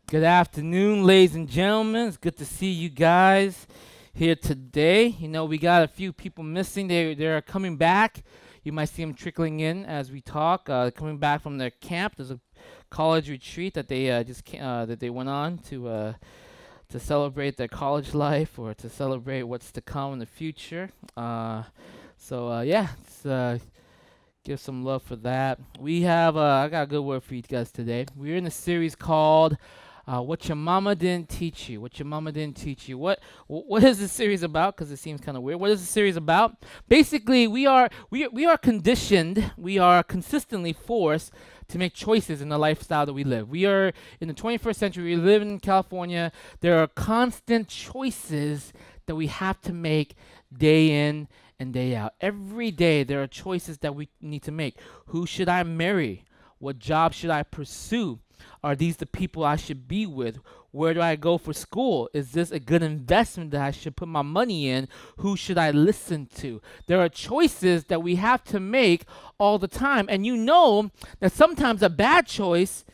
Good afternoon, ladies and gentlemen. It's good to see you guys here today. We got a few people missing. They're coming back. You might see them trickling in as we talk. Coming back from their camp. There's a college retreat that they that they went on to celebrate their college life or to celebrate what's to come in the future. Let's give some love for that. We have I got a good word for you guys today. We're in a series called "What Your Mama Didn't Teach You." What your mama didn't teach you. What is this series about? Because it seems kind of weird. What is the series about? Basically, we are conditioned. We are consistently forced to make choices in the lifestyle that we live. We are in the 21st century. We live in California. There are constant choices that we have to make day in and day out. Every day there are choices that we need to make. Who should I marry? What job should I pursue? Are these the people I should be with? Where do I go for school? Is this a good investment that I should put my money in? Who should I listen to? There are choices that we have to make all the time. And you know that sometimes a bad choice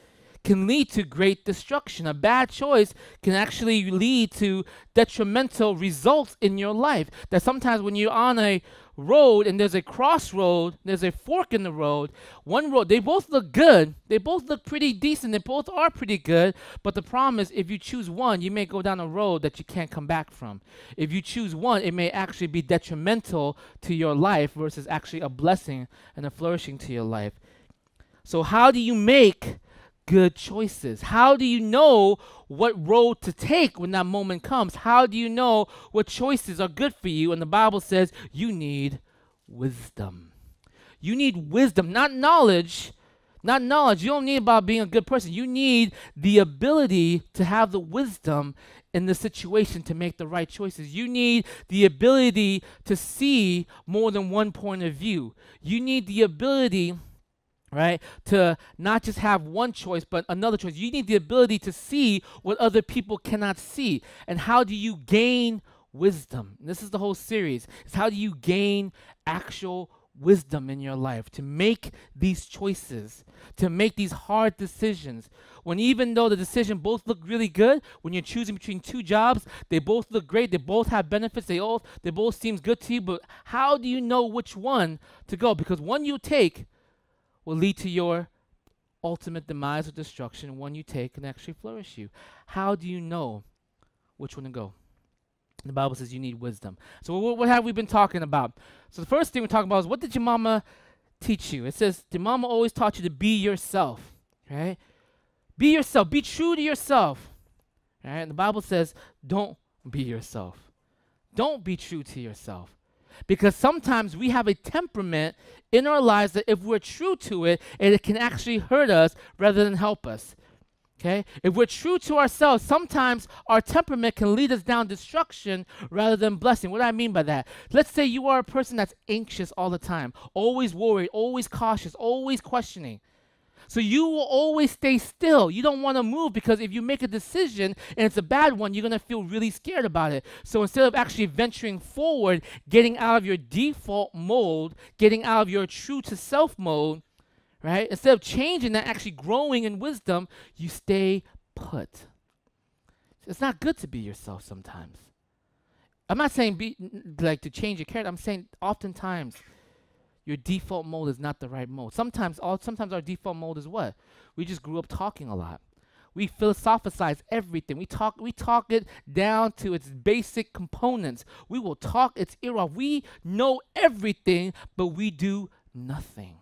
can lead to great destruction. A bad choice can actually lead to detrimental results in your life. That sometimes when you're on a road and there's a crossroad, there's a fork in the road, one road, they both look good. They both look pretty decent. They both are pretty good. But the problem is if you choose one, you may go down a road that you can't come back from. If you choose one, it may actually be detrimental to your life versus actually a blessing and a flourishing to your life. So how do you make good choices? How do you know what road to take when that moment comes? How do you know what choices are good for you? And the Bible says you need wisdom. You need wisdom, not knowledge. Not knowledge. You don't need about being a good person. You need the ability to have the wisdom in the situation to make the right choices. You need the ability to see more than one point of view. You need the ability, right, to not just have one choice, but another choice. You need the ability to see what other people cannot see. And how do you gain wisdom? And this is the whole series. It's how do you gain actual wisdom in your life to make these choices, to make these hard decisions. When even though the decision both look really good, when you're choosing between two jobs, they both look great, they both have benefits, they both seem good to you, but how do you know which one to go? Because one you take will lead to your ultimate demise or destruction. One you take can actually flourish you. How do you know which one to go? The Bible says you need wisdom. So what have we been talking about? So the first thing we're talking about is, what did your mama teach you? It says, your mama always taught you to be yourself, right? Be yourself. Be true to yourself, right? And the Bible says, don't be yourself. Don't be true to yourself. Because sometimes we have a temperament in our lives that if we're true to it, it can actually hurt us rather than help us. Okay? If we're true to ourselves, sometimes our temperament can lead us down destruction rather than blessing. What do I mean by that? Let's say you are a person that's anxious all the time, always worried, always cautious, always questioning. So you will always stay still. You don't want to move because if you make a decision and it's a bad one, you're going to feel really scared about it. So instead of actually venturing forward, getting out of your default mode, getting out of your true to self mode, right? Instead of changing that, actually growing in wisdom, you stay put. It's not good to be yourself sometimes. I'm not saying to change your character. I'm saying oftentimes your default mode is not the right mode. Sometimes our default mode is what? We just grew up talking a lot. We philosophize everything. We talk it down to its basic components. We will talk its ear off. We know everything, but we do nothing.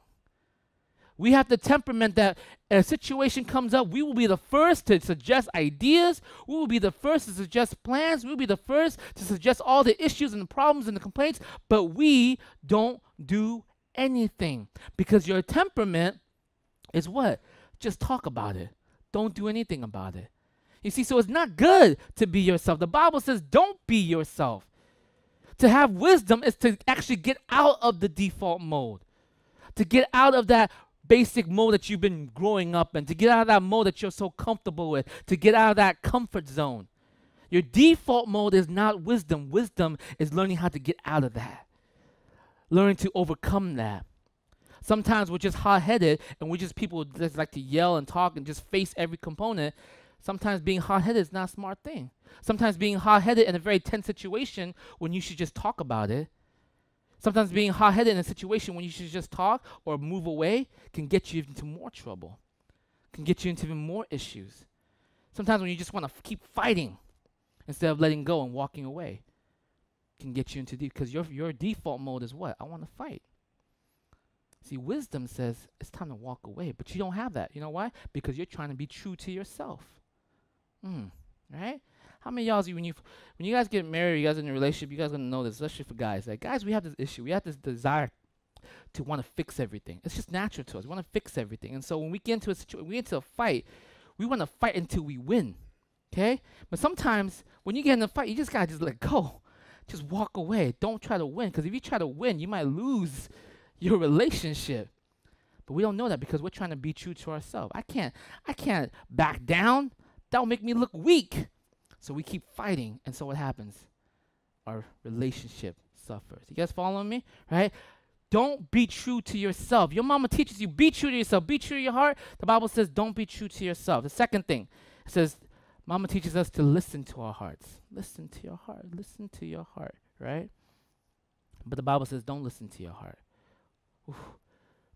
We have the temperament that a situation comes up, we will be the first to suggest ideas. We will be the first to suggest plans. We will be the first to suggest all the issues and the problems and the complaints, but we don't do anything, because your temperament is what? Just talk about it. Don't do anything about it. You see, so it's not good to be yourself. The Bible says don't be yourself. To have wisdom is to actually get out of the default mode, to get out of that basic mode that you've been growing up in, to get out of that mode that you're so comfortable with, to get out of that comfort zone. Your default mode is not wisdom. Wisdom is learning how to get out of that, learning to overcome that. Sometimes we're just hot-headed and we're just people that like to yell and talk and just face every component. Sometimes being hot-headed is not a smart thing. Sometimes being hot-headed in a very tense situation when you should just talk about it. Sometimes being hot-headed in a situation when you should just talk or move away can get you into more trouble, can get you into even more issues. Sometimes when you just want to keep fighting instead of letting go and walking away can get you into deep, because your default mode is what? I want to fight. See, wisdom says it's time to walk away, but you don't have that. You know why? Because you're trying to be true to yourself. Right? How many of y'all, when you guys get married, you guys in a relationship, you guys gonna know this, especially for guys. Like, guys, we have this issue. We have this desire to want to fix everything. It's just natural to us. We want to fix everything. And so when we get into a situation, we get into a fight, we want to fight until we win. Okay? But sometimes when you get in a fight, you just gotta just let go. Just walk away. Don't try to win. Because if you try to win, you might lose your relationship. But we don't know that because we're trying to be true to ourselves. I can't back down. That will make me look weak. So we keep fighting. And so what happens? Our relationship suffers. You guys following me? Right? Don't be true to yourself. Your mama teaches you, be true to yourself. Be true to your heart. The Bible says, don't be true to yourself. The second thing, it says, mama teaches us to listen to our hearts. Listen to your heart. Listen to your heart, right? But the Bible says, don't listen to your heart. Oof.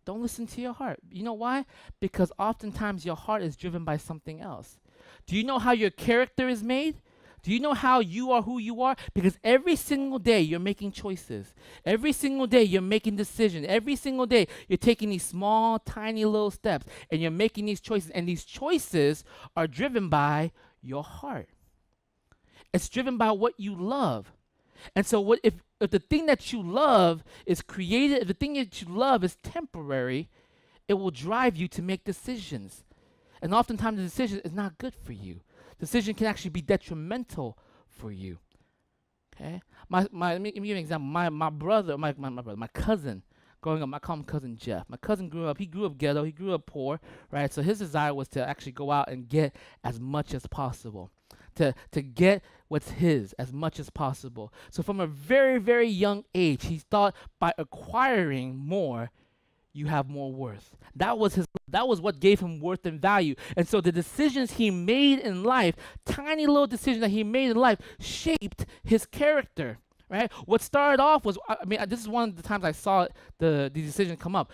Don't listen to your heart. You know why? Because oftentimes your heart is driven by something else. Do you know how your character is made? Do you know how you are who you are? Because every single day you're making choices. Every single day you're making decisions. Every single day you're taking these small, tiny little steps and you're making these choices. And these choices are driven by your heart. It's driven by what you love. And so if the thing that you love is created, if the thing that you love is temporary, it will drive you to make decisions. And oftentimes the decision is not good for you. Decision can actually be detrimental for you. Okay? Let me give you an example. My cousin, growing up, I call him Cousin Jeff. My cousin he grew up ghetto, he grew up poor, right? So his desire was to actually go out and get as much as possible. To get what's his as much as possible. So from a very, very young age, he thought by acquiring more, you have more worth. That was what gave him worth and value. And so the decisions he made in life, tiny little decisions that he made in life, shaped his character. Right? What started off was, this is one of the times I saw the decision come up.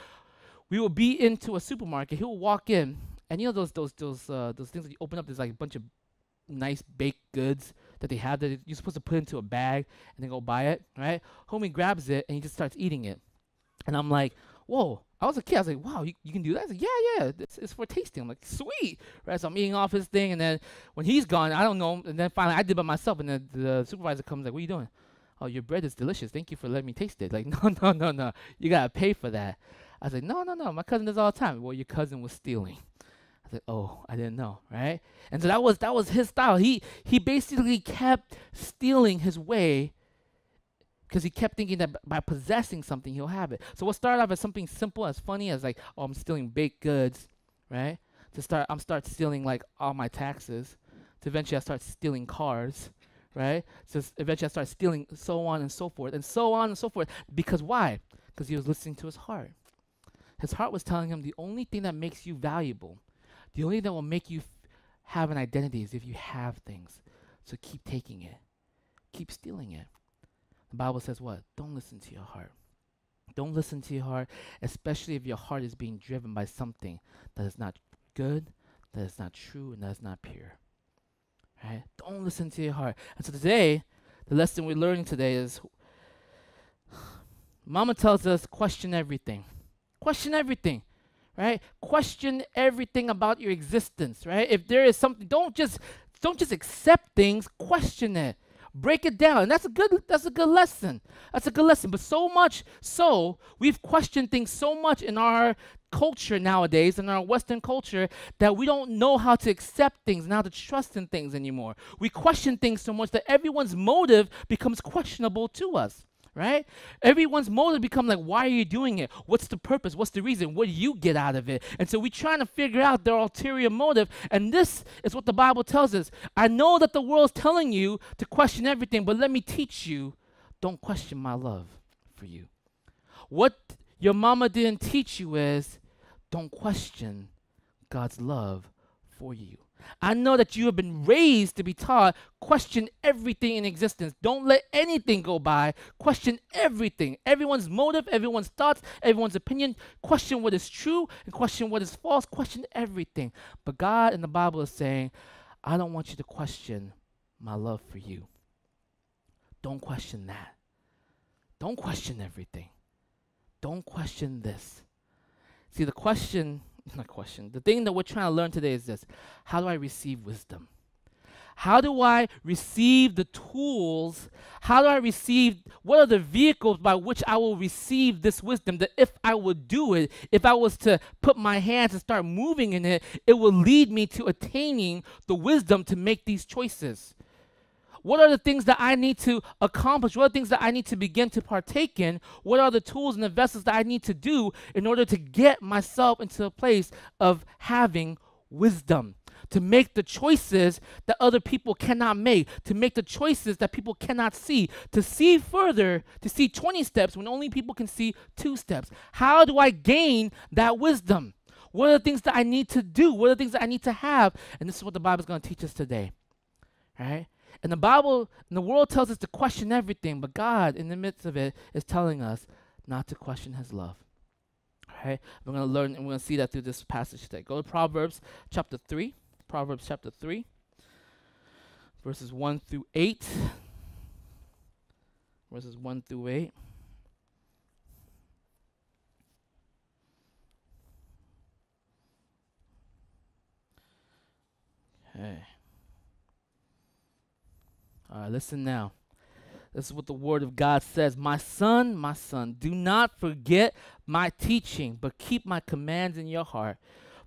We would be into a supermarket. He would walk in, and you know those things that you open up. There's like a bunch of nice baked goods that they have that you're supposed to put into a bag and then go buy it, right? Homie grabs it and he just starts eating it. And I'm like, whoa. I was a kid. I was like, wow, you can do that? I was like, yeah, it's for tasting. I'm like, sweet, right? So I'm eating off his thing, and then when he's gone, I don't know. And then finally, I did it by myself, and then the supervisor comes like, what are you doing? Oh, your bread is delicious. Thank you for letting me taste it. Like, no. You got to pay for that. I was like, no. My cousin does all the time. Well, your cousin was stealing. I was like, oh, I didn't know, right? And so that was his style. He basically kept stealing his way because he kept thinking that by possessing something, he'll have it. So what started off as something simple, as funny as like, oh, I'm stealing baked goods, right? I'm start stealing like all my taxes. To eventually I start stealing cars, right? So eventually I start stealing so on and so forth, and so on and so forth. Because why? Because he was listening to his heart. His heart was telling him the only thing that makes you valuable, the only thing that will make you have an identity is if you have things. So keep taking it. Keep stealing it. The Bible says what? Don't listen to your heart. Don't listen to your heart, especially if your heart is being driven by something that is not good, that is not true, and that is not pure. Right? Don't listen to your heart. And so today, the lesson we're learning today is Mama tells us question everything. Question everything. Right? Question everything about your existence, right? If there is something, don't just accept things, question it. Break it down. And that's a good lesson. That's a good lesson. But so much so, we've questioned things so much in our culture nowadays, in our Western culture, that we don't know how to accept things and how to trust in things anymore. We question things so much that everyone's motive becomes questionable to us. Right? Everyone's motive becomes like, why are you doing it? What's the purpose? What's the reason? What do you get out of it? And so we're trying to figure out their ulterior motive. And this is what the Bible tells us. I know that the world's telling you to question everything, but let me teach you, don't question my love for you. What your mama didn't teach you is, don't question God's love for you. I know that you have been raised to be taught, question everything in existence. Don't let anything go by. Question everything. Everyone's motive, everyone's thoughts, everyone's opinion. Question what is true and question what is false. Question everything. But God in the Bible is saying, I don't want you to question my love for you. Don't question that. Don't question everything. Don't question this. See, the thing that we're trying to learn today is this. How do I receive wisdom? How do I receive the tools? How do I receive, what are the vehicles by which I will receive this wisdom? That if I would do it, if I was to put my hands and start moving in it, it will lead me to attaining the wisdom to make these choices. What are the things that I need to accomplish? What are the things that I need to begin to partake in? What are the tools and the vessels that I need to do in order to get myself into a place of having wisdom? To make the choices that other people cannot make, to make the choices that people cannot see, to see further, to see 20 steps when only people can see 2 steps. How do I gain that wisdom? What are the things that I need to do? What are the things that I need to have? And this is what the Bible is going to teach us today. All right? And the Bible, and the world tells us to question everything, but God, in the midst of it, is telling us not to question his love. All right? We're going to learn, and we're going to see that through this passage today. Go to Proverbs chapter 3. Proverbs chapter 3, verses 1 through 8. Verses 1 through 8. Okay. All right, listen now. This is what the word of God says. My son, do not forget my teaching, but keep my commands in your heart,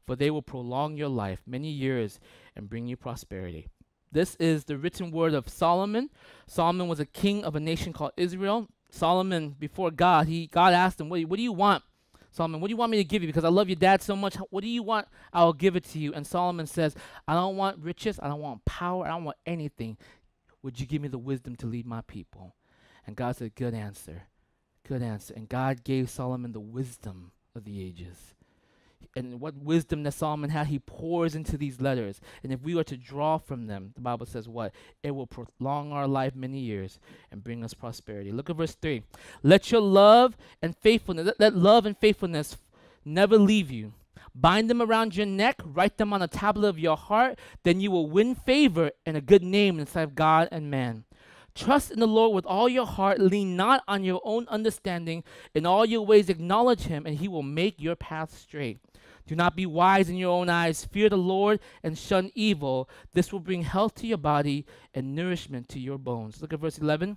for they will prolong your life many years and bring you prosperity. This is the written word of Solomon. Solomon was a king of a nation called Israel. Solomon, before God, God asked him, what do you want? Solomon, what do you want me to give you? Because I love your dad so much. What do you want? I'll give it to you. And Solomon says, I don't want riches. I don't want power. I don't want anything. Would you give me the wisdom to lead my people? And God said, good answer. Good answer. And God gave Solomon the wisdom of the ages. And what wisdom that Solomon had, he pours into these letters. And if we were to draw from them, the Bible says what? It will prolong our life many years and bring us prosperity. Look at verse 3. Let your love and faithfulness, let love and faithfulness never leave you. Bind them around your neck, write them on a tablet of your heart, then you will win favor and a good name in the sight of God and man. Trust in the Lord with all your heart, lean not on your own understanding, in all your ways acknowledge him, and he will make your path straight. Do not be wise in your own eyes, fear the Lord and shun evil. This will bring health to your body and nourishment to your bones. Look at verse 11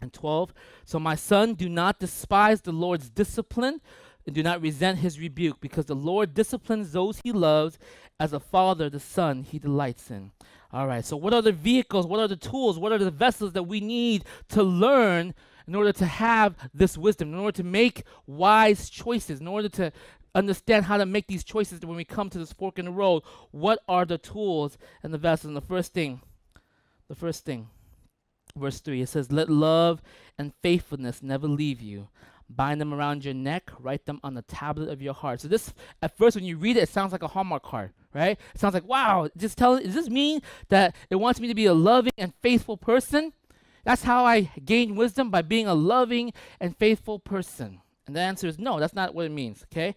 and 12. So my son, do not despise the Lord's discipline, and do not resent his rebuke, because the Lord disciplines those he loves, as a father the son he delights in. All right, so what are the vehicles, what are the tools, what are the vessels that we need to learn in order to have this wisdom, in order to make wise choices, in order to understand how to make these choices when we come to this fork in the road? What are the tools and the vessels? And the first thing, verse 3, it says, let love and faithfulness never leave you. Bind them around your neck, write them on the tablet of your heart. So this, at first, when you read it, it sounds like a Hallmark card, right? It sounds like, wow, does this mean that it wants me to be a loving and faithful person? That's how I gain wisdom, by being a loving and faithful person. And the answer is no, that's not what it means, okay?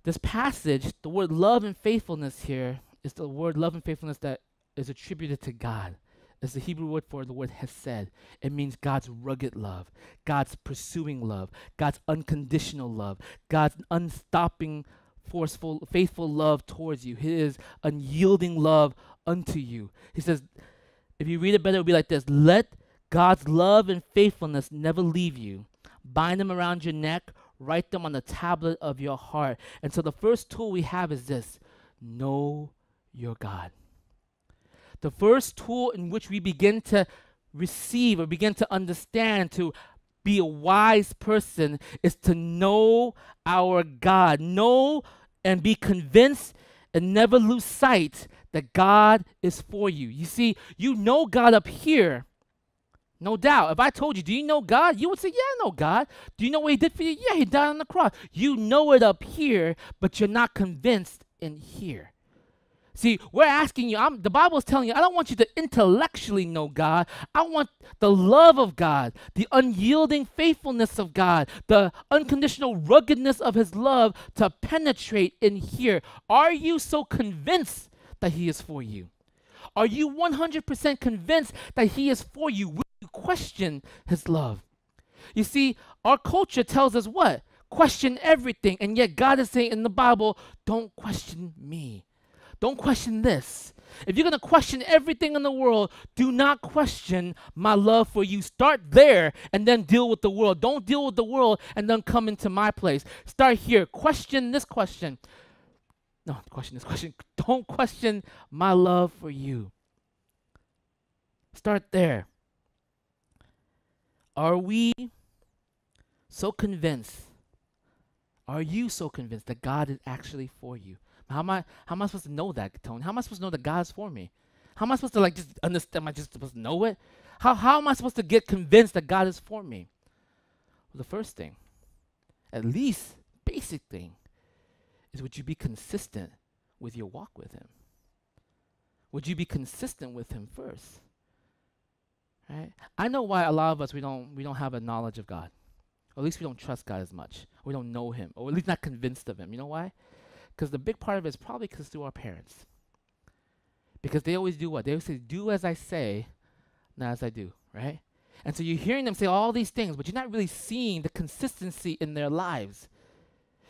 This passage, the word love and faithfulness here is the word love and faithfulness that is attributed to God. It's the Hebrew word for the word hesed. It means God's rugged love, God's pursuing love, God's unconditional love, God's unstopping, forceful, faithful love towards you, his unyielding love unto you. He says, if you read it better, it will be like this. Let God's love and faithfulness never leave you. Bind them around your neck, write them on the tablet of your heart. And so the first tool we have is this: know your God. The first tool in which we begin to receive or begin to understand, to be a wise person, is to know our God. Know and be convinced and never lose sight that God is for you. You see, you know God up here, no doubt. If I told you, do you know God? You would say, yeah, I know God. Do you know what he did for you? Yeah, he died on the cross. You know it up here, but you're not convinced in here. See, we're asking you, the Bible is telling you, I don't want you to intellectually know God. I want the love of God, the unyielding faithfulness of God, the unconditional ruggedness of his love to penetrate in here. Are you so convinced that he is for you? Are you 100% convinced that he is for you? Will you question his love? You see, our culture tells us what? Question everything. And yet God is saying in the Bible, don't question me. Don't question this. If you're going to question everything in the world, do not question my love for you. Start there and then deal with the world. Don't deal with the world and then come into my place. Start here. Question this question. No, question this question. Don't question my love for you. Start there. Are we so convinced? Are you so convinced that God is actually for you? How am I supposed to know that, Tony? How am I supposed to know that God's for me? How am I supposed to just understand? Am I just supposed to know it? How am I supposed to get convinced that God is for me? Well, the first thing, at least basic thing, is would you be consistent with your walk with him? Would you be consistent with him first? Right? I know why a lot of us we don't have a knowledge of God. Or at least we don't trust God as much. We don't know him, or at least not convinced of him. You know why? Because the big part of it is probably because through our parents. Because they always do what? They always say, do as I say, not as I do, right? And so you're hearing them say all these things, but you're not really seeing the consistency in their lives.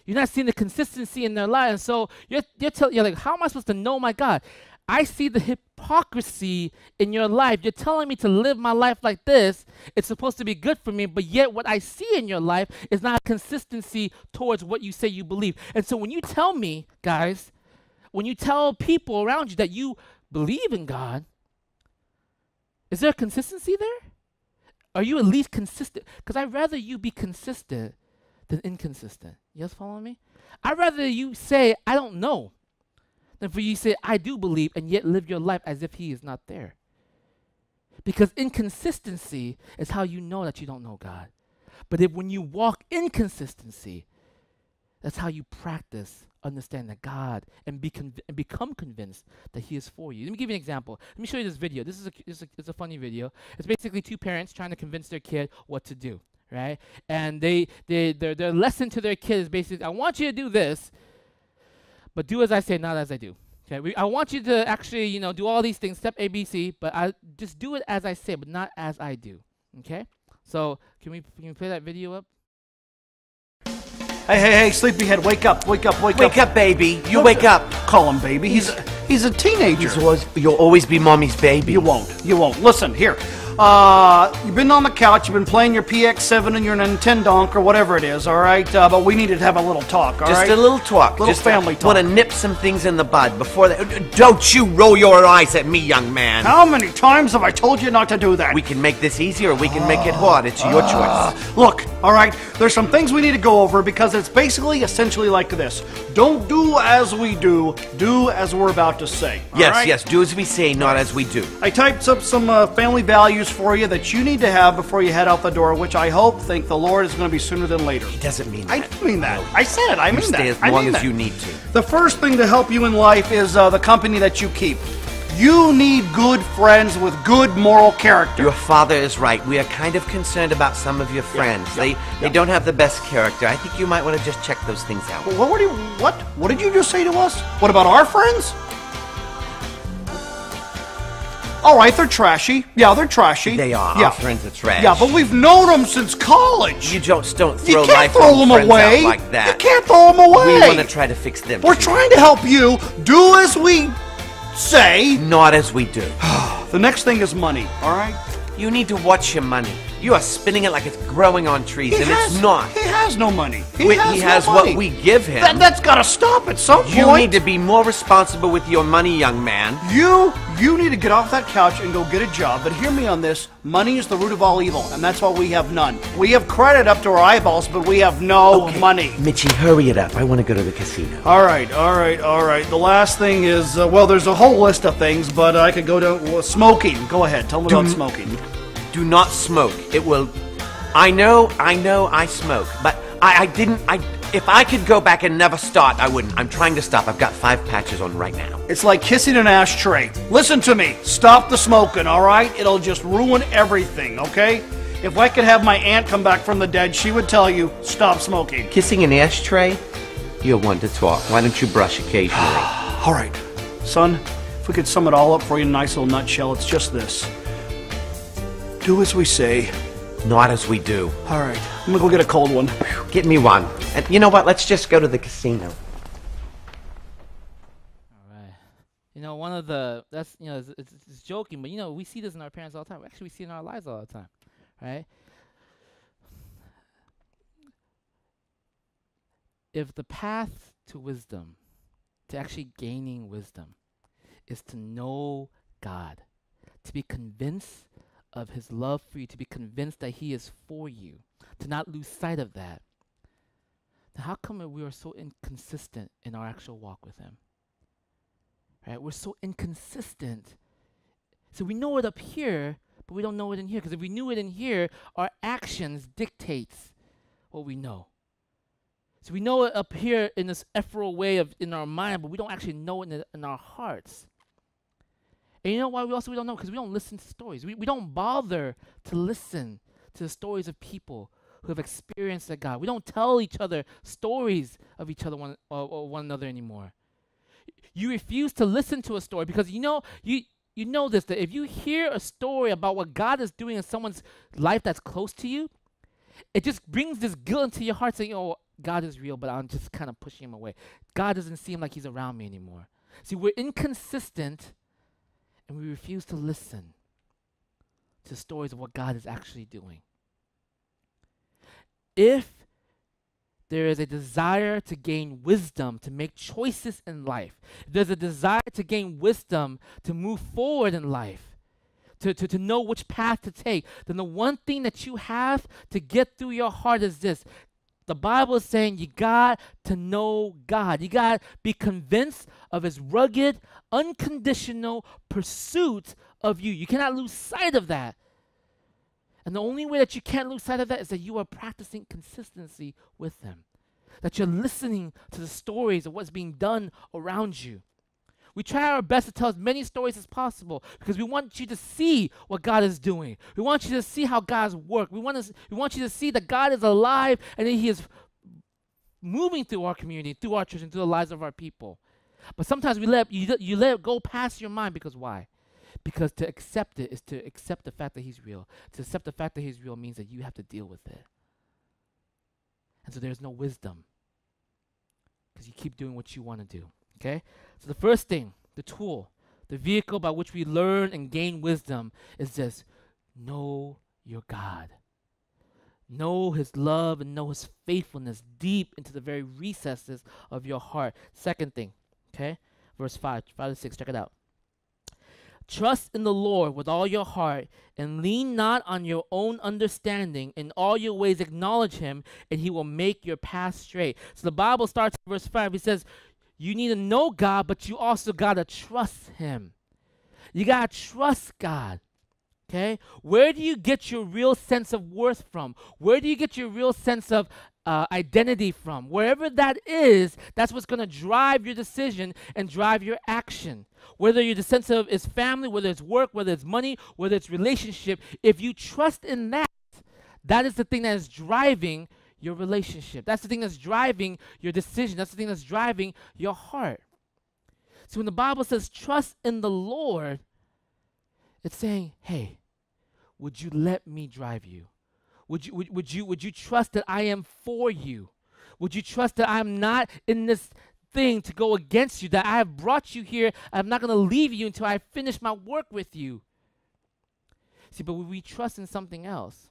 You're not seeing the consistency in their lives. And so you're like, how am I supposed to know my God? I see the hypocrisy in your life. You're telling me to live my life like this. It's supposed to be good for me, but yet what I see in your life is not a consistency towards what you say you believe. And so when you tell me, guys, when you tell people around you that you believe in God, is there a consistency there? Are you at least consistent? Because I'd rather you be consistent than inconsistent. You guys following me? I'd rather you say, I don't know, than for you to say, I do believe, and yet live your life as if he is not there. Because inconsistency is how you know that you don't know God. But when you walk in consistency, that's how you practice understand that God and become convinced that he is for you. Let me give you an example. Let me show you this video. This is a funny video. It's basically two parents trying to convince their kid what to do, right? And their lesson to their kid is basically, I want you to do this, but do as I say, not as I do. Okay, I want you to actually, do all these things, step A, B, C, but I just do it as I say, but not as I do. Okay? So can we play that video up? Hey, sleepyhead, wake up. Wake up, baby. You wake up. Call him baby. He's a teenager. You'll always be mommy's baby. You won't. Listen, here. You've been on the couch, you've been playing your PX7 and your Nintendo or whatever it is, all right? But we needed to have a little talk, all right? Just a little talk. Just family talk. Want to nip some things in the bud before that. Don't you roll your eyes at me, young man. How many times have I told you not to do that? We can make this easy or we can make it hard. It's your choice. Look, all right, there's some things we need to go over because it's essentially like this. Don't do as we do as we're about to say. Yes, do as we say, not as we do. I typed up some family values for you that you need to have before you head out the door, which I think the Lord is going to be sooner than later. He doesn't mean that. I do mean that. I said it. I mean that. Stay as long as you need to. The first thing to help you in life is the company that you keep. You need good friends with good moral character. Your father is right. We are kind of concerned about some of your friends. They don't have the best character. I think you might want to just check those things out. What did you just say to us? What about our friends? All right, they're trashy. Yeah, they're trashy. They are. Yeah. Our friends are trash. Yeah, but we've known them since college. You don't throw you can't life throw on them friends away. out like that. You can't throw them away. We want to try to fix them. We're trying to help you. Do as we say. Not as we do. The next thing is money, all right? You need to watch your money. You are spinning it like it's growing on trees, it's not. He has no money. He has no money. what we give him. That's got to stop at some point. You need to be more responsible with your money, young man. You need to get off that couch and go get a job. But hear me on this. Money is the root of all evil, and that's why we have none. We have credit up to our eyeballs, but we have no money. Mitchie, hurry it up. I want to go to the casino. All right. The last thing is, there's a whole list of things, but I could go to smoking. Go ahead. Tell me about smoking. Do not smoke. It will... I know I smoke, but I If I could go back and never start, I wouldn't. I'm trying to stop. I've got 5 patches on right now. It's like kissing an ashtray. Listen to me. Stop the smoking, all right? It'll just ruin everything, okay? If I could have my aunt come back from the dead, she would tell you, stop smoking. Kissing an ashtray? You're one to talk. Why don't you brush occasionally? All right. Son, if we could sum it all up for you in a nice little nutshell, it's just this. Do as we say. Not as we do. All right. I'm going to go get a cold one. Get me one. And you know what? Let's just go to the casino. All right. You know, one of the, that's, you know, it's joking, but, you know, we see this in our parents all the time. Actually, we see it in our lives all the time, right? If the path to wisdom, to actually gaining wisdom, is to know God, to be convinced of his love for you, to be convinced that he is for you, to not lose sight of that, then how come we are so inconsistent in our actual walk with him? Right? We're so inconsistent. So we know it up here, but we don't know it in here. Because if we knew it in here, our actions dictates what we know. So we know it up here in this ephemeral way of in our mind, but we don't actually know it in our hearts. And you know why we don't know? Because we don't listen to stories. We don't bother to listen to the stories of people who have experienced that God. We don't tell each other stories of each other or one another anymore. You refuse to listen to a story because you know this, that if you hear a story about what God is doing in someone's life that's close to you, it just brings this guilt into your heart saying, oh, God is real, but I'm just kind of pushing him away. God doesn't seem like he's around me anymore. See, we're inconsistent and we refuse to listen to stories of what God is actually doing. If there is a desire to gain wisdom, to make choices in life, if there's a desire to gain wisdom, to move forward in life, to know which path to take, then the one thing that you have to get through your heart is this. The Bible is saying you got to know God. You got to be convinced of his rugged, unconditional pursuit of you. You cannot lose sight of that. And the only way that you can't lose sight of that is that you are practicing consistency with him. That you're listening to the stories of what's being done around you. We try our best to tell as many stories as possible because we want you to see what God is doing. We want you to see how God's work. We want you to see that God is alive and that he is moving through our community, through our church, and through the lives of our people. But sometimes you let it go past your mind because why? Because to accept it is to accept the fact that he's real. To accept the fact that he's real means that you have to deal with it. And so there's no wisdom because you keep doing what you want to do. Okay? So the first thing, the tool, the vehicle by which we learn and gain wisdom is this: know your God. Know his love and know his faithfulness deep into the very recesses of your heart. Second thing, okay? Verse 5 to 6, check it out. Trust in the Lord with all your heart and lean not on your own understanding. In all your ways acknowledge him and he will make your path straight. So the Bible starts in verse 5. He says, you need to know God, but you also got to trust him. You got to trust God. Okay? Where do you get your real sense of worth from? Where do you get your real sense of identity from? Wherever that is, that's what's going to drive your decision and drive your action. Whether your sense of is family, whether it's work, whether it's money, whether it's relationship, if you trust in that, that is the thing that is driving your relationship. That's the thing that's driving your decision. That's the thing that's driving your heart. So when the Bible says trust in the Lord, it's saying, hey, would you let me drive you? Would you trust that I am for you? Would you trust that I'm not in this thing to go against you, that I have brought you here, I'm not going to leave you until I finish my work with you? See, but when we trust in something else,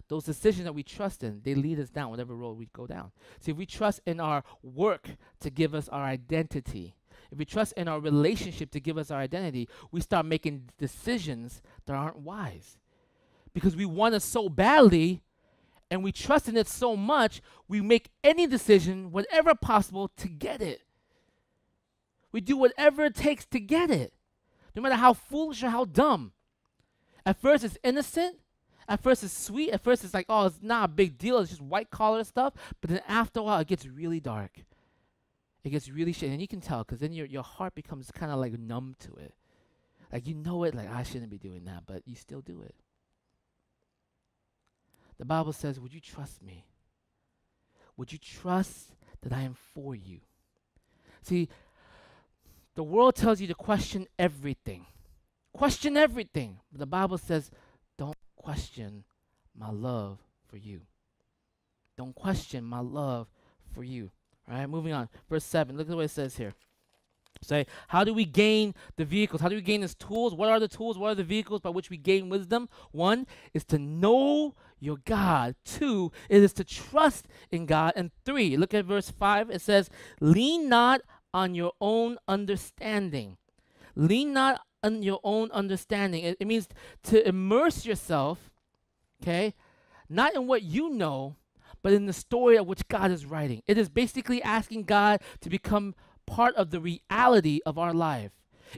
those decisions that we trust in, they lead us down whatever road we go down. See, if we trust in our work to give us our identity, if we trust in our relationship to give us our identity, we start making decisions that aren't wise. Because we want it so badly, and we trust in it so much, we make any decision, whatever possible, to get it. We do whatever it takes to get it, no matter how foolish or how dumb. At first, it's innocent. At first it's sweet. At first it's like, oh, it's not a big deal. It's just white collar stuff. But then after a while, it gets really dark. It gets really shady. And you can tell because then your heart becomes kind of like numb to it. Like you know it, like I shouldn't be doing that, but you still do it. The Bible says, would you trust me? Would you trust that I am for you? See, the world tells you to question everything. Question everything. But the Bible says, don't question my love for you. Don't question my love for you. All right, moving on. Verse 7. Look at what it says here. Say, how do we gain the vehicles? How do we gain these tools? What are the tools? What are the vehicles by which we gain wisdom? 1 is to know your God. 2, it is to trust in God. And 3, look at verse 5. It says, lean not on your own understanding. Lean not on your own understanding. It means to immerse yourself, okay, not in what you know, but in the story of which God is writing. It is basically asking God to become part of the reality of our life.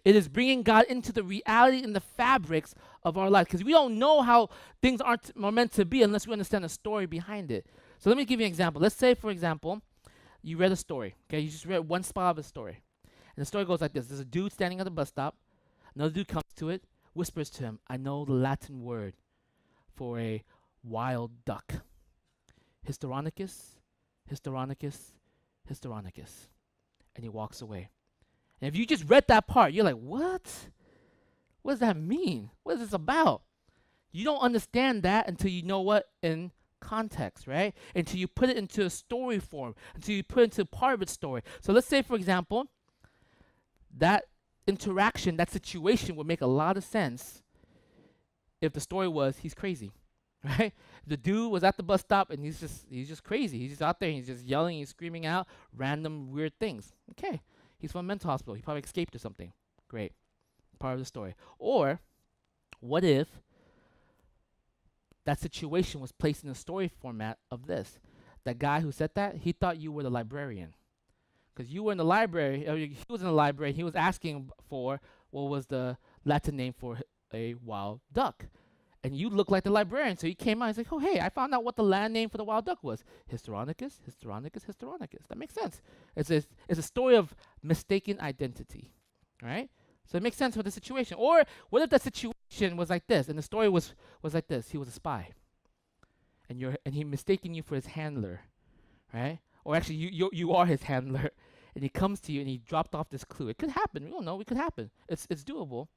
It is bringing God into the reality and the fabrics of our life, because we don't know how things are meant to be unless we understand the story behind it. So let me give you an example. Let's say, for example, you read a story. Okay, you just read one spot of a story. And the story goes like this. There's a dude standing at the bus stop. Another dude comes to it, whispers to him, I know the Latin word for a wild duck. Hysteronicus, Hysteronicus, Hysteronicus. And he walks away. And if you just read that part, you're like, what? What does that mean? What is this about? You don't understand that until you know what in context, right? Until you put it into a story form, until you put it into part of its story. So let's say, for example, that interaction, that situation would make a lot of sense if the story was he's crazy, right? The dude was at the bus stop and he's just crazy. He's just out there and he's just yelling, he's screaming out random weird things. Okay, he's from a mental hospital. He probably escaped or something. Great, part of the story. Or what if that situation was placed in the story format of this? That guy who said that, he thought you were the librarian. Because you were in the library, he was in the library, he was asking for what was the Latin name for a wild duck. And you look like the librarian, so he came out, he's like, oh, hey, I found out what the Latin name for the wild duck was. Hysteronicus, Hysteronicus, Hysteronicus. That makes sense. It's a story of mistaken identity, right? So it makes sense for the situation. Or what if the situation was like this, and the story was like this. He was a spy, and he mistaken you for his handler, right? Or actually, you are his handler, and he comes to you, and he dropped off this clue. It could happen. We don't know. It could happen. It's doable,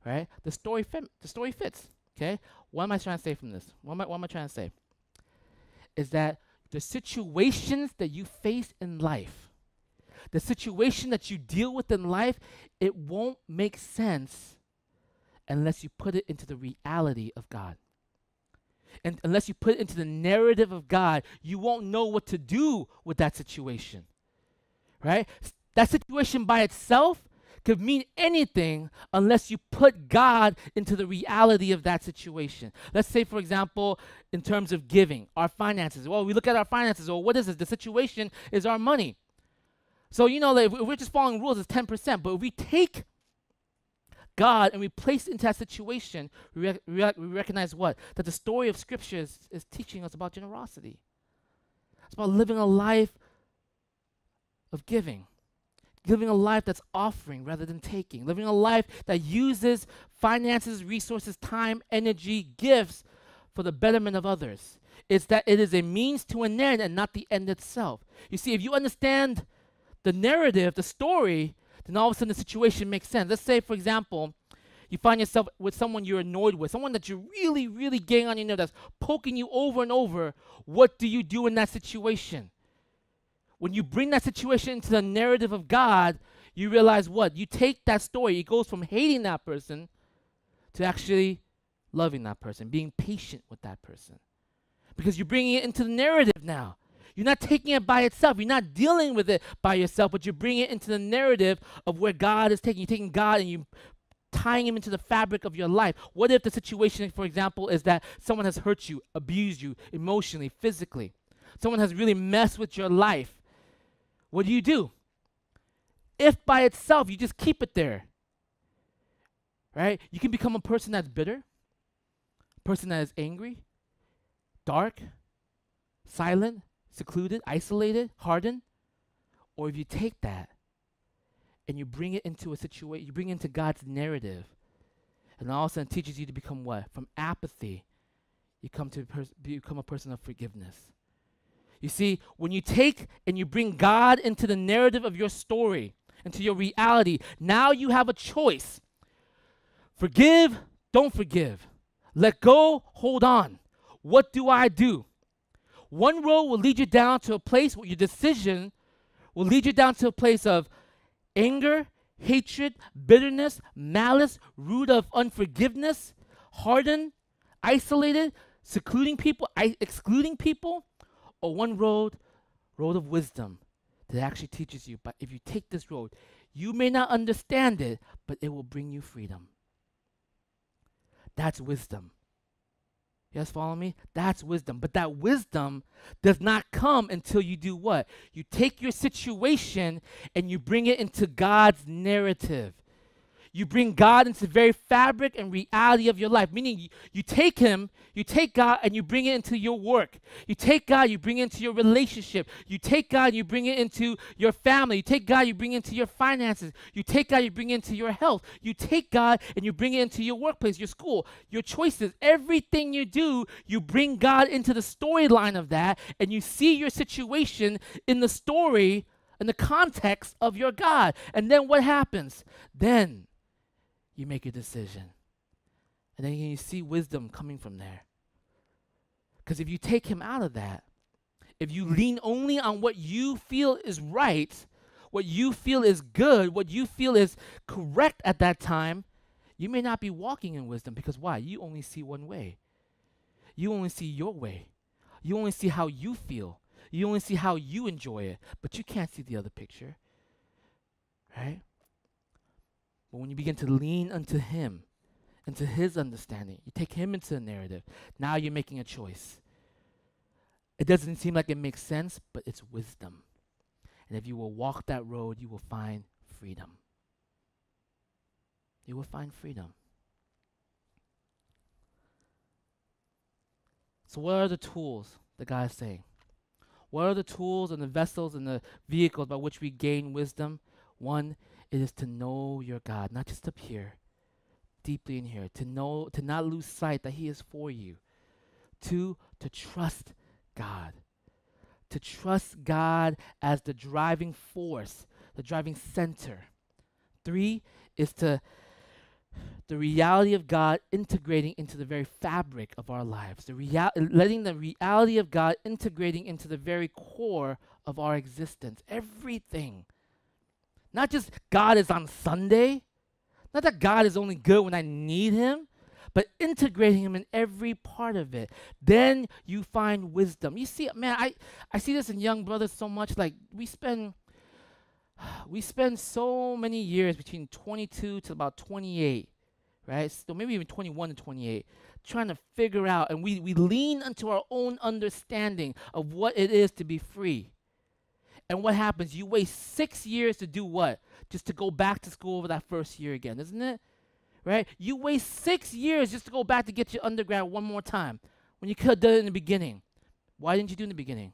right? The story fits. Okay, what am I trying to say from this? What am I trying to say? Is that the situations that you face in life, the situation that you deal with in life, it won't make sense unless you put it into the reality of God. And unless you put it into the narrative of God, you won't know what to do with that situation, right? That situation by itself could mean anything unless you put God into the reality of that situation. Let's say, for example, in terms of giving, our finances. Well, we look at our finances. Well, what is it? The situation is our money. So, you know, like if we're just following rules, it's 10%. But if we take God and we place it into that situation, we recognize what? That the story of Scripture is teaching us about generosity. It's about living a life of giving. Living a life that's offering rather than taking. Living a life that uses finances, resources, time, energy, gifts for the betterment of others. It's that it is a means to an end and not the end itself. You see, if you understand the narrative, the story, then all of a sudden the situation makes sense. Let's say, for example, you find yourself with someone you're annoyed with, someone that you're really, really getting on your nerves, that's poking you over and over. What do you do in that situation? When you bring that situation into the narrative of God, you realize what? You take that story, it goes from hating that person to actually loving that person, being patient with that person. Because you're bringing it into the narrative now. You're not taking it by itself. You're not dealing with it by yourself, but you're bringing it into the narrative of where God is taking. You're taking God and you tying him into the fabric of your life. What if the situation, for example, is that someone has hurt you, abused you emotionally, physically? Someone has really messed with your life. What do? If by itself you just keep it there, right? You can become a person that's bitter, person that is angry, dark, silent, secluded, isolated, hardened, or if you take that and you bring it into a situation, you bring it into God's narrative, and all of a sudden it teaches you to become what? From apathy, you come to become a person of forgiveness. You see, when you take and you bring God into the narrative of your story, into your reality, now you have a choice. Forgive, don't forgive. Let go, hold on. What do I do? One road will lead you down to a place where your decision will lead you down to a place of anger, hatred, bitterness, malice, root of unforgiveness, hardened, isolated, secluding people, excluding people, or one road of wisdom that actually teaches you. But if you take this road, you may not understand it, but it will bring you freedom. That's wisdom. You guys follow me? That's wisdom. But that wisdom does not come until you do what? You take your situation and you bring it into God's narrative. You bring God into the very fabric and reality of your life. Meaning you take him, you take God and you bring it into your work. You take God, you bring it into your relationship. You take God, you bring it into your family. You take God, you bring it into your finances. You take God, you bring it into your health. You take God and you bring it into your workplace, your school, your choices. Everything you do, you bring God into the storyline of that, and you see your situation in the story, in the context of your God. And then what happens? Then you make a decision. And then you see wisdom coming from there. Because if you take him out of that, if you lean only on what you feel is right, what you feel is good, what you feel is correct at that time, you may not be walking in wisdom. Because why? You only see one way. You only see your way. You only see how you feel. You only see how you enjoy it. But you can't see the other picture. Right? But when you begin to lean unto him, into his understanding, you take him into the narrative, now you're making a choice. It doesn't seem like it makes sense, but it's wisdom. And if you will walk that road, you will find freedom. You will find freedom. So what are the tools that God is saying? What are the tools and the vessels and the vehicles by which we gain wisdom? One, it is to know your God, not just up here, deeply in here, to know, to not lose sight that he is for you. Two, to trust God. To trust God as the driving force, the driving center. Three is to the reality of God integrating into the very fabric of our lives. Letting the reality of God integrating into the very core of our existence. Everything. Not just God is on Sunday. Not that God is only good when I need him, but integrating him in every part of it. Then you find wisdom. You see, man, I see this in young brothers so much. Like we spend so many years between 22 to about 28, right? So maybe even 21 to 28, trying to figure out, and we lean into our own understanding of what it is to be free. And what happens? You waste 6 years to do what? Just to go back to school over that first year again, isn't it? Right? You waste 6 years just to go back to get your undergrad one more time when you could have done it in the beginning. Why didn't you do it in the beginning?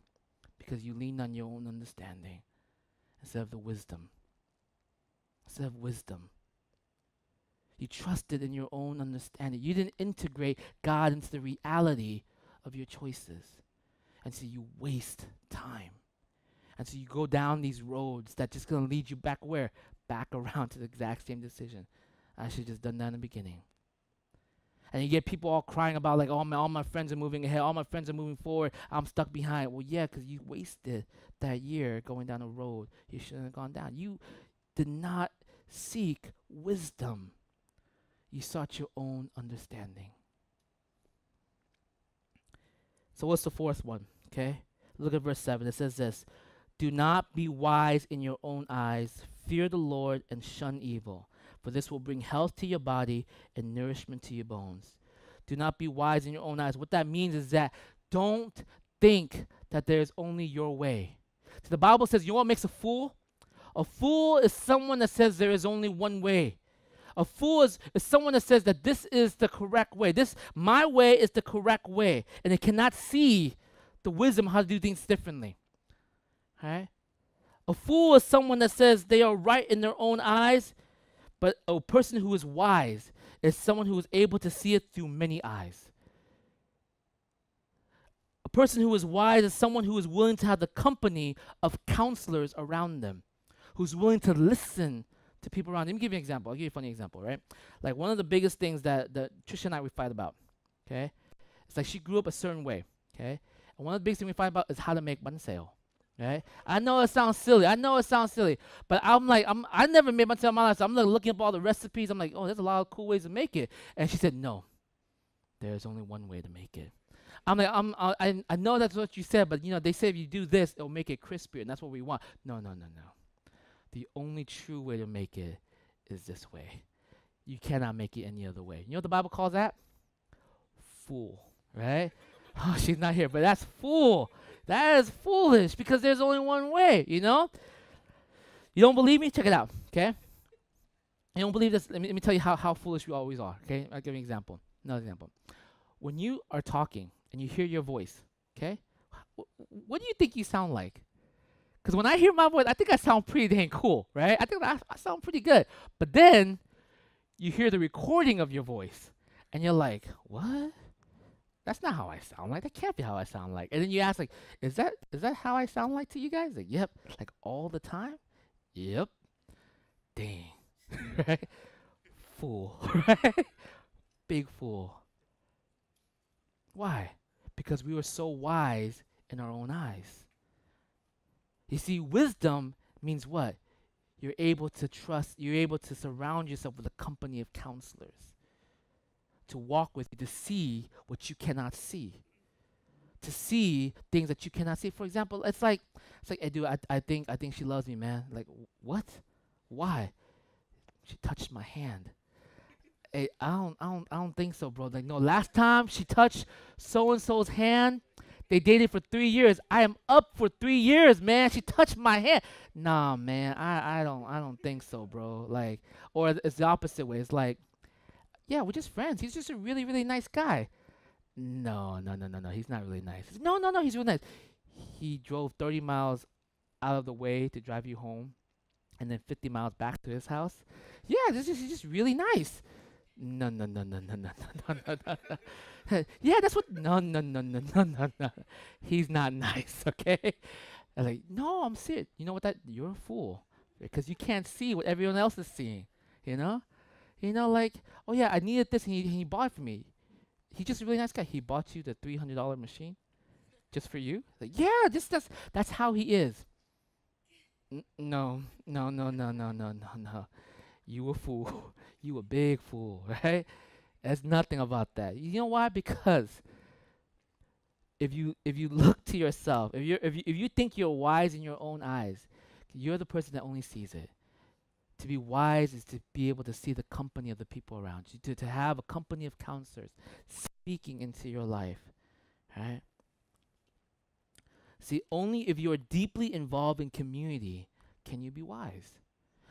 Because you leaned on your own understanding instead of the wisdom. Instead of wisdom. You trusted in your own understanding. You didn't integrate God into the reality of your choices. And so you waste time. And so you go down these roads that just going to lead you back where? Back around to the exact same decision. I should have just done that in the beginning. And you get people all crying about like, all my friends are moving ahead. All my friends are moving forward. I'm stuck behind. Well, yeah, because you wasted that year going down a road you shouldn't have gone down. You did not seek wisdom. You sought your own understanding. So what's the fourth one? Okay, look at verse 7. It says this. Do not be wise in your own eyes. Fear the Lord and shun evil, for this will bring health to your body and nourishment to your bones. Do not be wise in your own eyes. What that means is that don't think that there's only your way. So the Bible says, you know what makes a fool? A fool is someone that says there is only one way. A fool is someone that says that this is the correct way. My way is the correct way. And they cannot see the wisdom how to do things differently. Right? A fool is someone that says they are right in their own eyes, but a person who is wise is someone who is able to see it through many eyes. A person who is wise is someone who is willing to have the company of counselors around them, who's willing to listen to people around. Let me give you an example. I'll give you a funny example, right? Like one of the biggest things that Trisha and I, we fight about, okay? It's like she grew up a certain way, okay? And one of the biggest things we fight about is how to make banseo, right? I know it sounds silly, but I never made banseo in my life, so I'm like looking up all the recipes. I'm like, oh, there's a lot of cool ways to make it. And she said, no, there's only one way to make it. I'm like, I know that's what you said, but they say if you do this, it'll make it crispier, and that's what we want. No. The only true way to make it is this way. You cannot make it any other way. You know what the Bible calls that? Fool, right? Oh, she's not here, but that's fool. That is foolish because there's only one way, You don't believe me? Check it out, okay? You don't believe this? Let me tell you how foolish we always are, okay? I'll give you an example. Another example. When you are talking and you hear your voice, okay? What do you think you sound like? Because when I hear my voice, I think I sound pretty dang cool, right? I think I sound pretty good. But then you hear the recording of your voice, and you're like, what? That's not how I sound like. That can't be how I sound like. And then you ask, like, is that how I sound like to you guys? Like, yep. Like, all the time? Yep. Dang. Right? Fool. Right? Big fool. Why? Because we were so wise in our own eyes. You see, wisdom means what? You're able to trust, you're able to surround yourself with a company of counselors, to walk with you, to see what you cannot see, to see things that you cannot see. For example, it's like, hey, dude, I think she loves me, man. Like, what? Why? She touched my hand. Hey, I don't think so, bro. Like, no, last time she touched so-and-so's hand, they dated for 3 years. I am up for 3 years, man. She touched my hand. Nah, man, I don't think so, bro. Like, or it's the opposite way. It's like, yeah, we're just friends. He's just a really, really nice guy. No. He's not really nice. No, he's really nice. He drove 30 miles out of the way to drive you home, and then 50 miles back to his house. Yeah, he's just really nice. No. Yeah, that's what. No. He's not nice, okay? I'm like, no, I'm serious. You know what? You're a fool because you can't see what everyone else is seeing. Like, oh yeah, I needed this, and he bought it for me. He's just a really nice guy. He bought you the $300 machine just for you. Like, yeah, that's how he is. No. You a fool. You a big fool, right? There's nothing about that. You know why? Because if you look to yourself, if you think you're wise in your own eyes, you're the person that only sees it. To be wise is to be able to see the company of the people around you, to have a company of counselors speaking into your life, right? See, only if you are deeply involved in community can you be wise.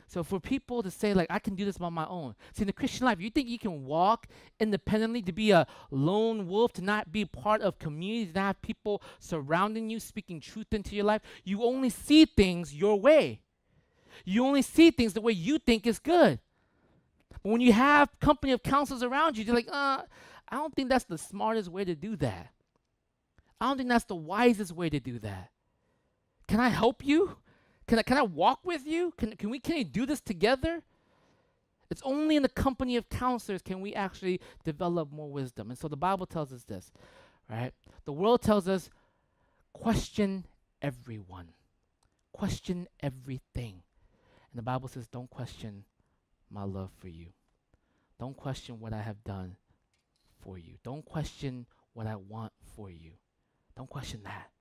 So for people to say, like, I can do this by my own. See, in the Christian life, you think you can walk independently, to be a lone wolf, to not be part of communities, to not have people surrounding you, speaking truth into your life. You only see things your way. You only see things the way you think is good. But when you have company of counselors around you, you're like, I don't think that's the smartest way to do that. I don't think that's the wisest way to do that. Can I help you? Can I walk with you? Can we do this together? It's only in the company of counselors can we actually develop more wisdom. And so the Bible tells us this, right? The world tells us, question everyone. Question everything. And the Bible says, don't question my love for you. Don't question what I have done for you. Don't question what I want for you. Don't question that.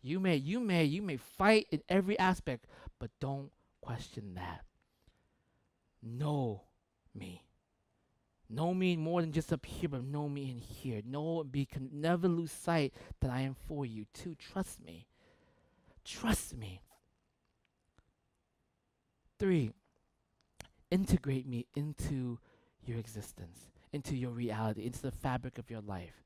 You may fight in every aspect, but don't question that. Know me. Know me more than just up here, but know me in here. Never lose sight that I am for you too. Trust me. Trust me. 3, integrate me into your existence, into your reality, into the fabric of your life.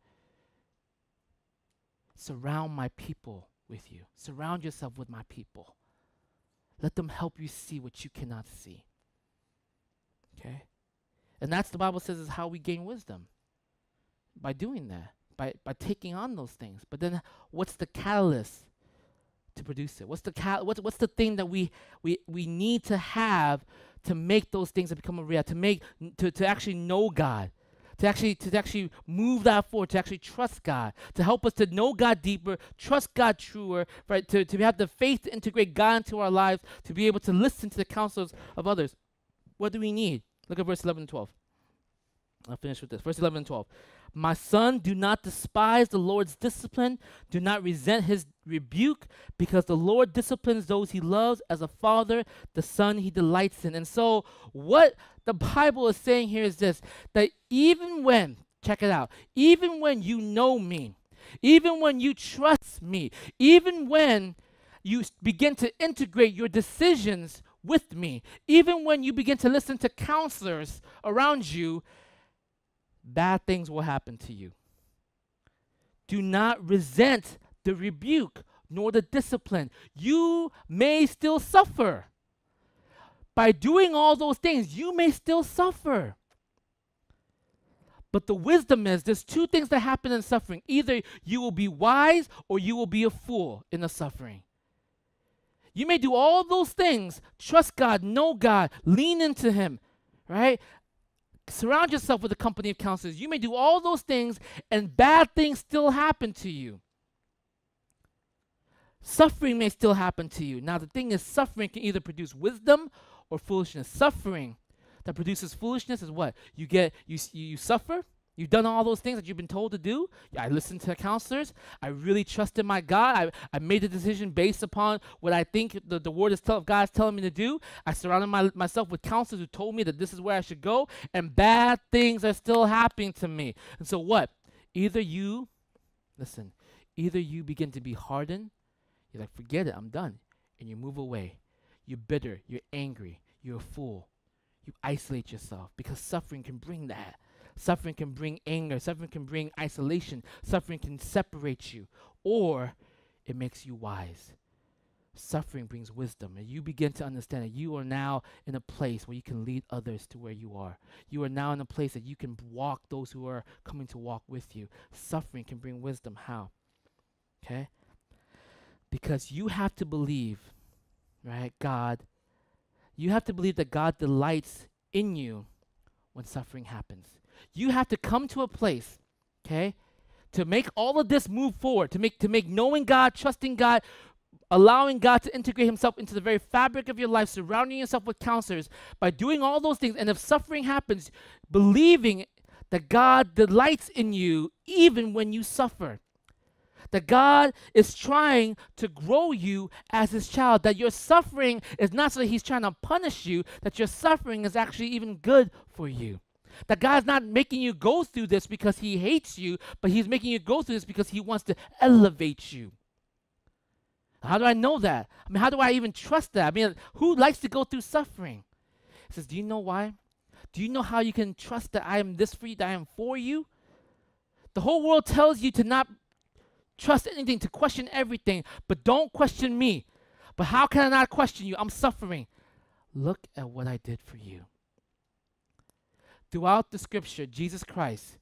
Surround my people with you. Surround yourself with my people. Let them help you see what you cannot see. Okay? And that's, the Bible says, is how we gain wisdom. By doing that. By taking on those things. But then what's the catalyst to produce it? What's the thing that we need to have to make those things become a reality, to actually know God, to actually move that forward, to actually trust God, to help us to know God deeper, trust God truer, right? To have the faith to integrate God into our lives, to be able to listen to the counsels of others. What do we need? Look at verse 11 and 12. I'll finish with this. Verse 11 and 12. My son, do not despise the Lord's discipline. Do not resent his rebuke, because the Lord disciplines those he loves. As a father, the son he delights in. And so what the Bible is saying here is this, that even when, check it out, even when you know me, even when you trust me, even when you begin to integrate your decisions with me, even when you begin to listen to counselors around you, bad things will happen to you. Do not resent the rebuke nor the discipline. You may still suffer. By doing all those things, you may still suffer. But the wisdom is, there's two things that happen in suffering. Either you will be wise or you will be a fool in the suffering. You may do all those things, trust God, know God, lean into Him, right? Surround yourself with a company of counselors. You may do all those things and bad things still happen to you. Suffering may still happen to you. Now the thing is, suffering can either produce wisdom or foolishness. Suffering that produces foolishness is what? You suffer. You've done all those things that you've been told to do. I listened to counselors. I really trusted my God. I made a decision based upon what I think the word of God is telling me to do. I surrounded myself with counselors who told me that this is where I should go, and bad things are still happening to me. And so what? Either you begin to be hardened. You're like, forget it, I'm done. And you move away. You're bitter. You're angry. You're a fool. You isolate yourself, because suffering can bring that. Suffering can bring anger. Suffering can bring isolation. Suffering can separate you. Or it makes you wise. Suffering brings wisdom. And you begin to understand that you are now in a place where you can lead others to where you are. You are now in a place that you can walk those who are coming to walk with you. Suffering can bring wisdom. How? Okay? Because you have to believe, right, you have to believe that God delights in you when suffering happens. You have to come to a place, okay, to make all of this move forward, to make knowing God, trusting God, allowing God to integrate Himself into the very fabric of your life, surrounding yourself with counselors, by doing all those things. And if suffering happens, believing that God delights in you even when you suffer. That God is trying to grow you as His child. That your suffering is not so that He's trying to punish you. That your suffering is actually even good for you. That God's not making you go through this because He hates you, but He's making you go through this because He wants to elevate you. How do I know that? I mean, how do I even trust that? I mean, who likes to go through suffering? He says, do you know why? Do you know how you can trust that I am this for you, that I am for you? The whole world tells you to not trust anything, to question everything, but don't question me. But how can I not question you? I'm suffering. Look at what I did for you. Throughout the scripture, Jesus Christ,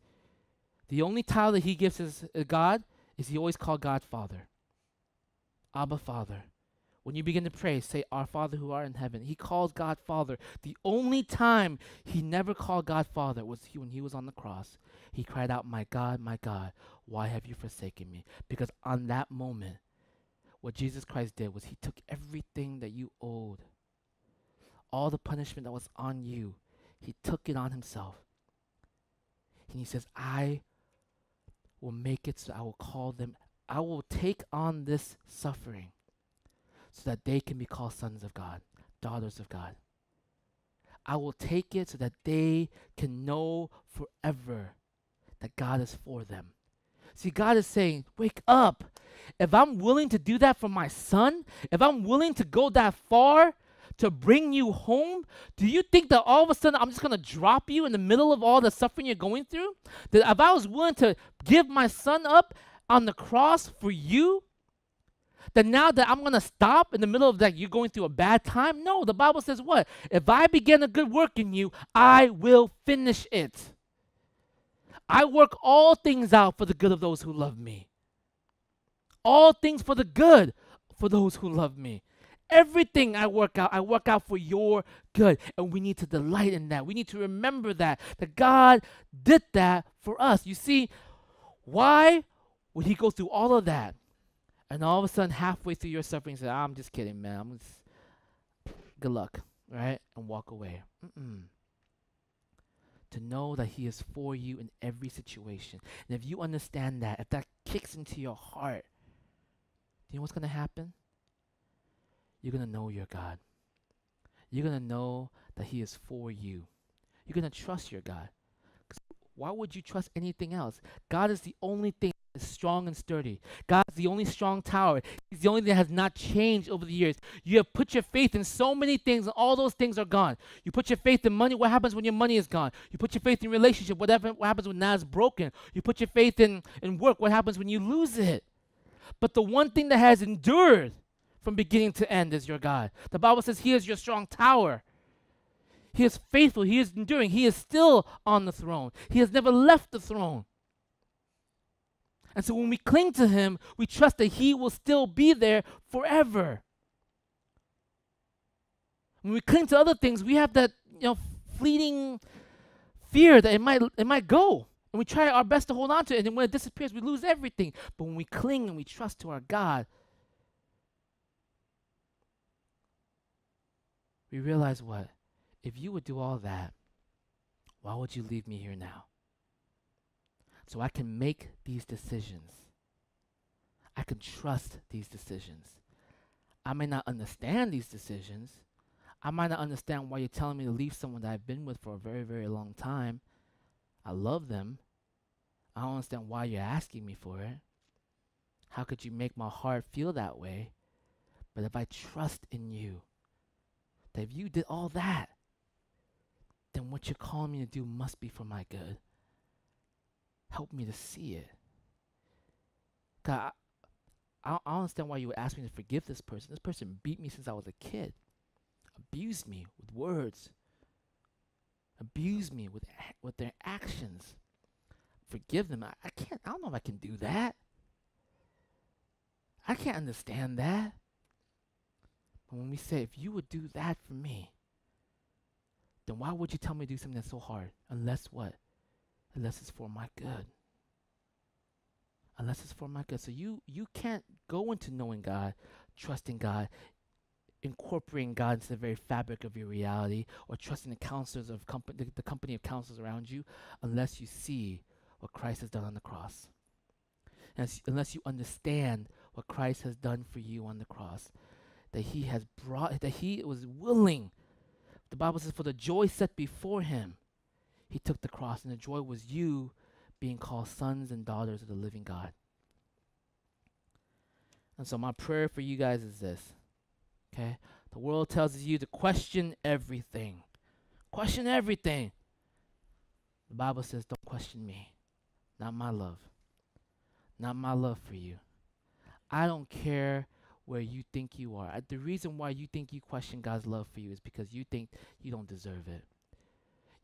the only title that He gives His God is He always called God Father. Abba, Father. When you begin to pray, say, Our Father who art in heaven. He calls God Father. The only time He never called God Father was when He was on the cross. He cried out, my God, why have you forsaken me? Because on that moment, what Jesus Christ did was He took everything that you owed, all the punishment that was on you, He took it on Himself. And He says, I will make it so I will take on this suffering so that they can be called sons of God, daughters of God. I will take it so that they can know forever that God is for them. See, God is saying, wake up. If I'm willing to do that for my son, if I'm willing to go that far to bring you home? Do you think that all of a sudden I'm just going to drop you in the middle of all the suffering you're going through? That if I was willing to give my son up on the cross for you, that now that I'm going to stop in the middle of that you're going through a bad time? No, the Bible says what? If I begin a good work in you, I will finish it. I work all things out for the good of those who love me. All things for the good for those who love me. Everything I work out for your good. And we need to delight in that. We need to remember that God did that for us. You see, why would he go through all of that? And all of a sudden, halfway through your suffering, say, I'm just kidding, man. Good luck, right? And walk away. To know that he is for you in every situation. And if you understand that, if that kicks into your heart, do you know what's going to happen? You're going to know your God. You're going to know that he is for you. You're going to trust your God. Why would you trust anything else? God is the only thing that is strong and sturdy. God is the only strong tower. He's the only thing that has not changed over the years. You have put your faith in so many things, and all those things are gone. You put your faith in money. What happens when your money is gone? You put your faith in relationship. What happens when that's broken? You put your faith in work. What happens when you lose it? But the one thing that has endured from beginning to end is your God. The Bible says he is your strong tower. He is faithful. He is enduring. He is still on the throne. He has never left the throne. And so when we cling to him, we trust that he will still be there forever. When we cling to other things, we have that fleeting fear that it might go. And we try our best to hold on to it. And then when it disappears, we lose everything. But when we cling and we trust to our God, we realize what? If you would do all that, why would you leave me here now? So I can make these decisions. I can trust these decisions. I may not understand these decisions. I might not understand why you're telling me to leave someone that I've been with for a very, very long time. I love them. I don't understand why you're asking me for it. How could you make my heart feel that way? But if I trust in you, that if you did all that, then what you're calling me to do must be for my good. Help me to see it. God, I don't understand why you would ask me to forgive this person. This person beat me since I was a kid. Abused me with words. Abused me with their actions. Forgive them. I can't. I don't know if I can do that. I can't understand that. But when we say, if you would do that for me, then why would you tell me to do something that's so hard? Unless what? Unless it's for my good. Unless it's for my good. So you can't go into knowing God, trusting God, incorporating God into the very fabric of your reality, or trusting the counselors of the company of counselors around you, unless you see what Christ has done on the cross. Unless you understand what Christ has done for you on the cross, that he was willing. The Bible says, for the joy set before him, he took the cross, and the joy was you being called sons and daughters of the living God. And so my prayer for you guys is this, okay? The world tells you to question everything. Question everything. The Bible says, don't question me. Not my love. Not my love for you. I don't care where you think you are. The reason why you think you question God's love for you is because you think you don't deserve it.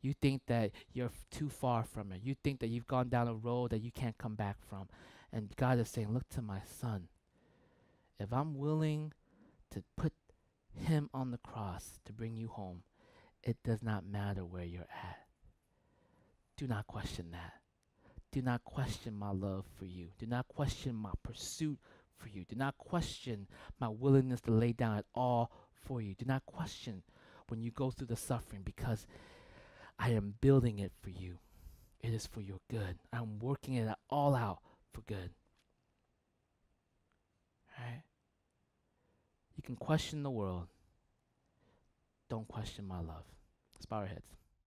You think that you're too far from it. You think that you've gone down a road that you can't come back from. And God is saying, look to my son. If I'm willing to put him on the cross to bring you home, it does not matter where you're at. Do not question that. Do not question my love for you. Do not question my pursuit for you. Do not question my willingness to lay down it all for you. Do not question when you go through the suffering, because I am building it for you. It is for your good. I'm working it all out for good. Right? You can question the world. Don't question my love. Let's bow our heads.